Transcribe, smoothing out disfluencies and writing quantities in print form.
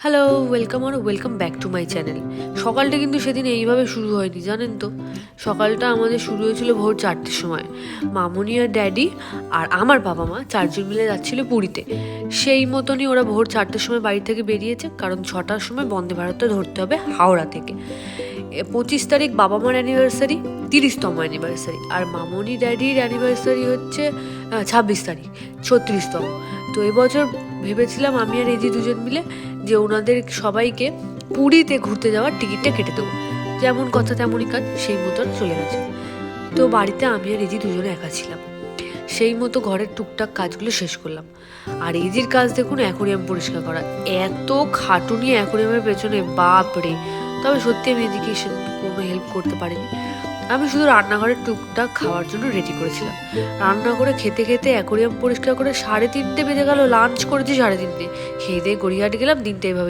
Hello, welcome আর welcome back to my channel. সকালটা কিন্তু সেদিন এইভাবে শুরু হয়নি, জানেন তো। সকালটা আমাদের শুরু হয়েছিল ভোর 4টের সময়। মামুনি আর ড্যাডি আর আমার বাবা মা চারজন মিলে যাচ্ছিল পুরীতে। সেই মতনই ওরা ভোর 4টের সময় বাড়ি থেকে বেরিয়েছে, কারণ 6টার সময় বন্দে ভারতটা ধরতে হবে হাওড়া থেকে। 25 তারিখ বাবা মার অ্যানিভার্সারি, 30তম অ্যানিভার্সারি, আর মামুনি ড্যাডির অ্যানিভার্সারি হচ্ছে 26 তারিখ, 36তম। তো এবছর ভেবেছিলাম আমি আর এজি দুজন মিলে যে ওনাদের সবাইকে পুরীতে ঘুরতে যাওয়ার টিকিটটা কেটে দেবো। যেমন কথা তেমনই কাজ, সেই মতন চলে গেছে। তো বাড়িতে আমি আর এজি দুজনে একা ছিলাম। সেই মতো ঘরের টুকটাক কাজগুলো শেষ করলাম। আর এজির কাজ দেখুন, অ্যাকোরিয়াম পরিষ্কার করা। এত খাটুনি অ্যাকোরিয়ামের পেছনে, বাপরে। তবে সত্যি আমি এদিকে কোনো হেল্প করতে পারিনি। আমি শুধু রান্নাঘরের টুকটাক খাওয়ার জন্য রেডি করেছিলাম। রান্না করে খেতে খেতে অ্যাকোরিয়াম পরিষ্কার করে 3:30 বেজে গেল। লাঞ্চ করেছি 3:30, খেয়ে দিয়ে গড়িয়াহাট গেলাম। দিনটা এভাবে